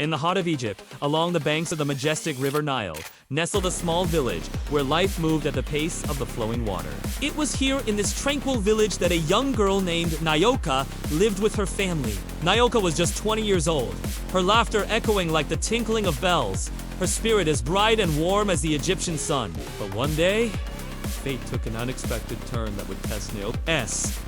In the heart of Egypt, along the banks of the majestic river Nile, nestled a small village where life moved at the pace of the flowing water. It was here in this tranquil village that a young girl named Nyoka lived with her family. Nyoka was just 20 years old, her laughter echoing like the tinkling of bells, her spirit as bright and warm as the Egyptian sun. But one day, fate took an unexpected turn that would test Nyoka's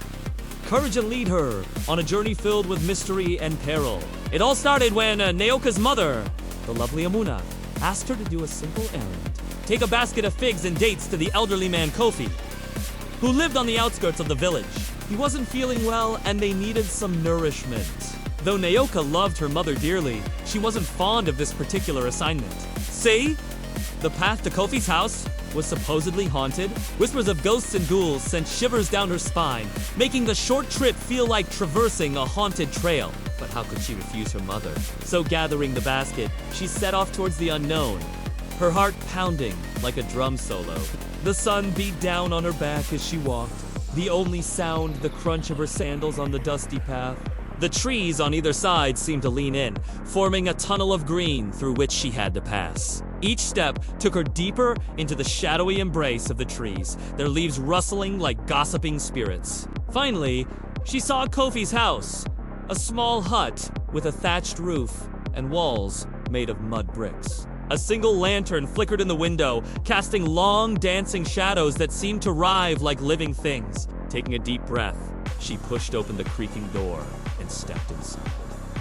courage and lead her on a journey filled with mystery and peril. It all started when Nyoka's mother, the lovely Amuna, asked her to do a simple errand. Take a basket of figs and dates to the elderly man Kofi, who lived on the outskirts of the village. He wasn't feeling well and they needed some nourishment. Though Nyoka loved her mother dearly, she wasn't fond of this particular assignment. See? The path to Kofi's house was supposedly haunted. Whispers of ghosts and ghouls sent shivers down her spine, making the short trip feel like traversing a haunted trail. But how could she refuse her mother? So gathering the basket, she set off towards the unknown, her heart pounding like a drum solo. The sun beat down on her back as she walked, the only sound the crunch of her sandals on the dusty path. The trees on either side seemed to lean in, forming a tunnel of green through which she had to pass. Each step took her deeper into the shadowy embrace of the trees, their leaves rustling like gossiping spirits. Finally, she saw Kofi's house, a small hut with a thatched roof and walls made of mud bricks. A single lantern flickered in the window, casting long dancing shadows that seemed to writhe like living things. Taking a deep breath, she pushed open the creaking door and stepped inside.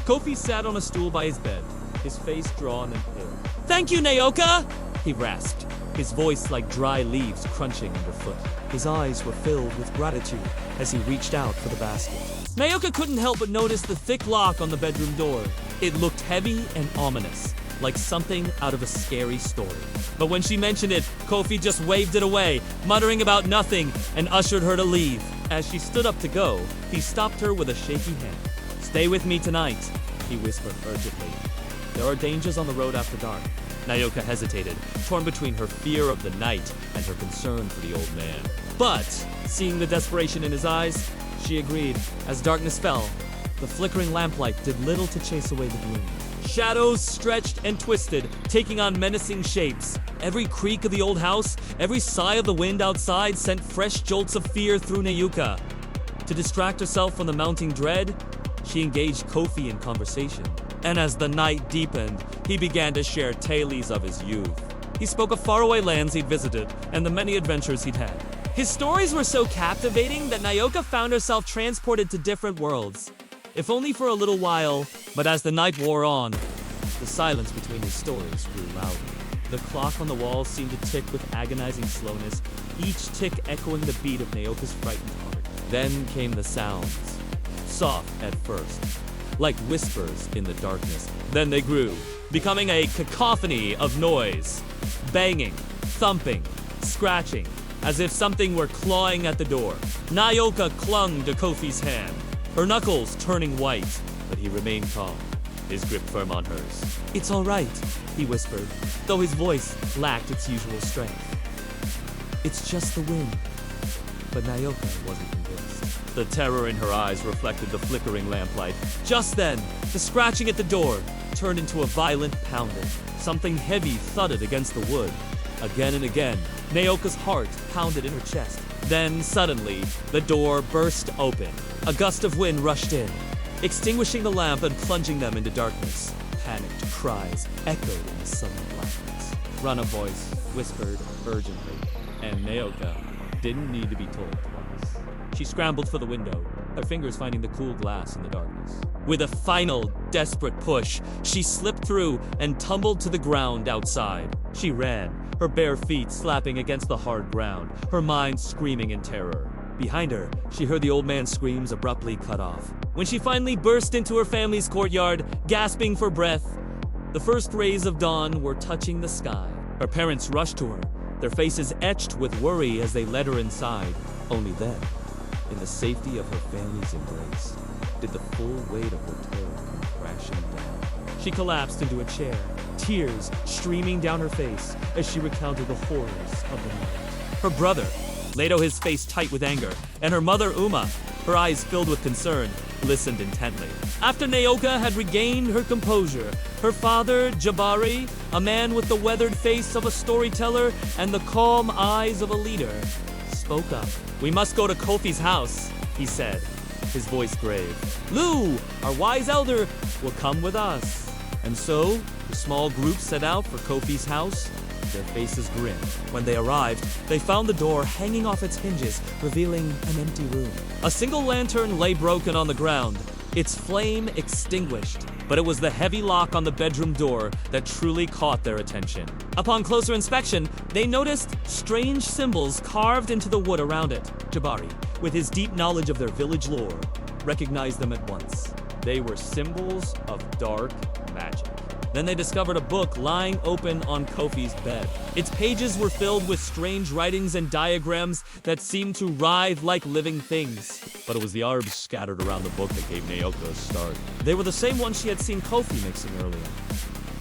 Kofi sat on a stool by his bed, his face drawn and pale. "Thank you, Nyoka!" he rasped, his voice like dry leaves crunching underfoot. His eyes were filled with gratitude as he reached out for the basket. Nyoka couldn't help but notice the thick lock on the bedroom door. It looked heavy and ominous, like something out of a scary story. But when she mentioned it, Kofi just waved it away, muttering about nothing, and ushered her to leave. As she stood up to go, he stopped her with a shaky hand. "Stay with me tonight," he whispered urgently. "There are dangers on the road after dark." Nyoka hesitated, torn between her fear of the night and her concern for the old man. But, seeing the desperation in his eyes, she agreed. As darkness fell, the flickering lamplight did little to chase away the gloom. Shadows stretched and twisted, taking on menacing shapes. Every creak of the old house, every sigh of the wind outside sent fresh jolts of fear through Nyoka. To distract herself from the mounting dread, she engaged Kofi in conversation. And as the night deepened, he began to share tales of his youth. He spoke of faraway lands he'd visited and the many adventures he'd had. His stories were so captivating that Nyoka found herself transported to different worlds, if only for a little while. But as the night wore on, the silence between his stories grew louder. The clock on the wall seemed to tick with agonizing slowness, each tick echoing the beat of Nyoka's frightened heart. Then came the sounds, soft at first, like whispers in the darkness. Then they grew, becoming a cacophony of noise, banging, thumping, scratching, as if something were clawing at the door. Nyoka clung to Kofi's hand, her knuckles turning white, but he remained calm, his grip firm on hers. "It's all right," he whispered, though his voice lacked its usual strength. "It's just the wind." But Nyoka wasn't convinced. The terror in her eyes reflected the flickering lamplight. Just then, the scratching at the door turned into a violent pounding. Something heavy thudded against the wood. Again and again, Nyoka's heart pounded in her chest. Then, suddenly, the door burst open. A gust of wind rushed in, extinguishing the lamp and plunging them into darkness. Panicked cries echoed in the sudden blackness. Rana voice whispered urgently, and Nyoka didn't need to be told twice. She scrambled for the window, her fingers finding the cool glass in the darkness. With a final, desperate push, she slipped through and tumbled to the ground outside. She ran, her bare feet slapping against the hard ground, her mind screaming in terror. Behind her, she heard the old man's screams abruptly cut off. When she finally burst into her family's courtyard, gasping for breath, the first rays of dawn were touching the sky. Her parents rushed to her, their faces etched with worry as they led her inside. Only then, in the safety of her family's embrace, did the full weight of her terror come crashing down. She collapsed into a chair, tears streaming down her face as she recounted the horrors of the night. Her brother, Leto, his face tight with anger, and her mother, Uma, her eyes filled with concern, listened intently. After Naoka had regained her composure, her father, Jabari, a man with the weathered face of a storyteller and the calm eyes of a leader, spoke up. "We must go to Kofi's house," he said, his voice grave. "Lu, our wise elder, will come with us." And so, the small group set out for Kofi's house, their faces grim. When they arrived, they found the door hanging off its hinges, revealing an empty room. A single lantern lay broken on the ground, its flame extinguished, but it was the heavy lock on the bedroom door that truly caught their attention. Upon closer inspection, they noticed strange symbols carved into the wood around it. Jabari, with his deep knowledge of their village lore, recognized them at once. They were symbols of dark magic. Then they discovered a book lying open on Kofi's bed. Its pages were filled with strange writings and diagrams that seemed to writhe like living things. But it was the herbs scattered around the book that gave Naoka a start. They were the same ones she had seen Kofi mixing earlier.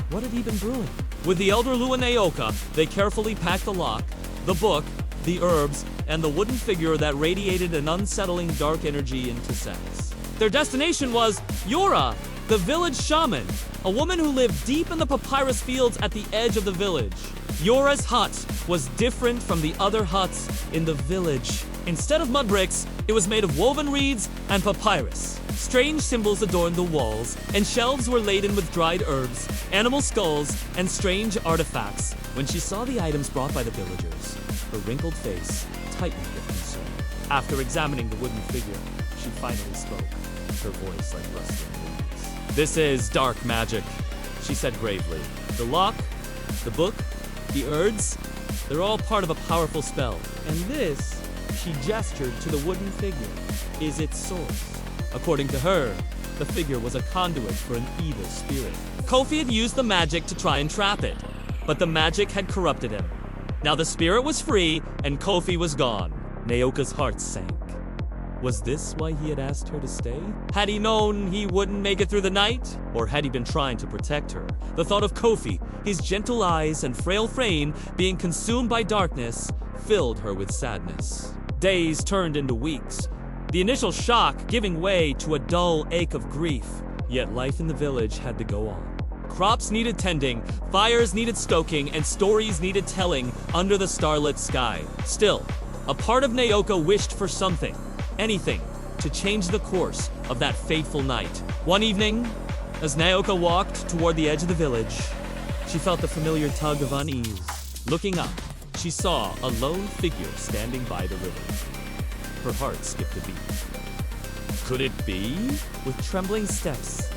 What had he been brewing? With the elder Lu and Naoka, they carefully packed the lock, the book, the herbs, and the wooden figure that radiated an unsettling dark energy into sex. Their destination was Yora, the village shaman, a woman who lived deep in the papyrus fields at the edge of the village. Yora's hut was different from the other huts in the village. Instead of mud bricks, it was made of woven reeds and papyrus. Strange symbols adorned the walls, and shelves were laden with dried herbs, animal skulls, and strange artifacts. When she saw the items brought by the villagers, her wrinkled face tightened with concern. After examining the wooden figure, she finally spoke, her voice like rustling leaves. "This is dark magic," she said gravely. "The lock, the book, the herbs, they're all part of a powerful spell. And this," she gestured to the wooden figure, "is its source." According to her, the figure was a conduit for an evil spirit. Kofi had used the magic to try and trap it, but the magic had corrupted him. Now the spirit was free, and Kofi was gone. Naoka's heart sank. Was this why he had asked her to stay? Had he known he wouldn't make it through the night? Or had he been trying to protect her? The thought of Kofi, his gentle eyes and frail frame being consumed by darkness, filled her with sadness. Days turned into weeks, the initial shock giving way to a dull ache of grief. Yet life in the village had to go on. Crops needed tending, fires needed stoking, and stories needed telling under the starlit sky. Still, a part of Naoka wished for something, anything, to change the course of that fateful night. One evening, as Naoka walked toward the edge of the village, she felt the familiar tug of unease. Looking up, she saw a lone figure standing by the river. Her heart skipped a beat. Could it be? With trembling steps,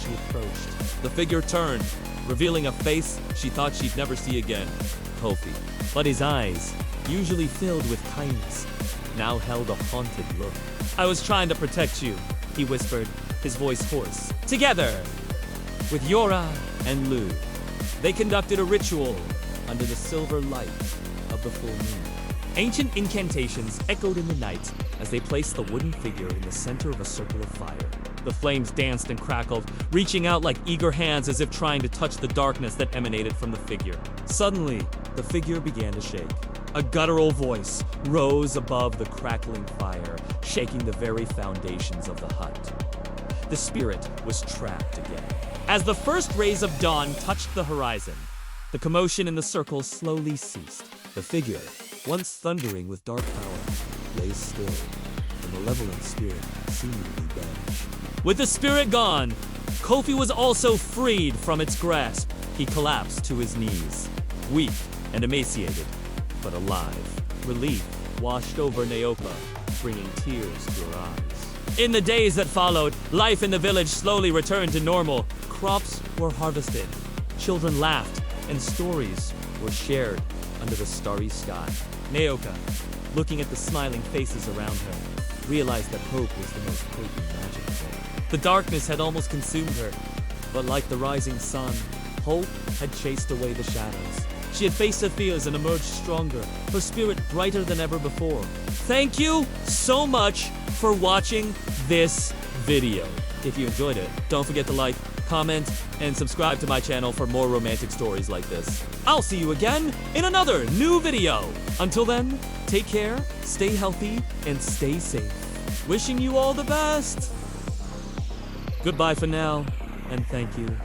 she approached. The figure turned, revealing a face she thought she'd never see again. Kofi. But his eyes, usually filled with kindness, now held a haunted look. "I was trying to protect you," he whispered, his voice hoarse. Together, with Yora and Lu, they conducted a ritual under the silver light of the full moon. Ancient incantations echoed in the night as they placed the wooden figure in the center of a circle of fire. The flames danced and crackled, reaching out like eager hands as if trying to touch the darkness that emanated from the figure. Suddenly, the figure began to shake. A guttural voice rose above the crackling fire, shaking the very foundations of the hut. The spirit was trapped again. As the first rays of dawn touched the horizon, the commotion in the circle slowly ceased. The figure, once thundering with dark power, lay still, the malevolent spirit seemingly vanished. With the spirit gone, Kofi was also freed from its grasp. He collapsed to his knees, weak and emaciated, but alive. Relief washed over Naoka, bringing tears to her eyes. In the days that followed, life in the village slowly returned to normal. Crops were harvested, children laughed, and stories were shared under the starry sky. Naoka, looking at the smiling faces around her, realized that hope was the most potent magic of all. The darkness had almost consumed her, but like the rising sun, hope had chased away the shadows. She had faced her fears and emerged stronger, her spirit brighter than ever before. Thank you so much for watching this video. If you enjoyed it, don't forget to like, comment, and subscribe to my channel for more romantic stories like this. I'll see you again in another new video. Until then, take care, stay healthy, and stay safe. Wishing you all the best. Goodbye for now, and thank you.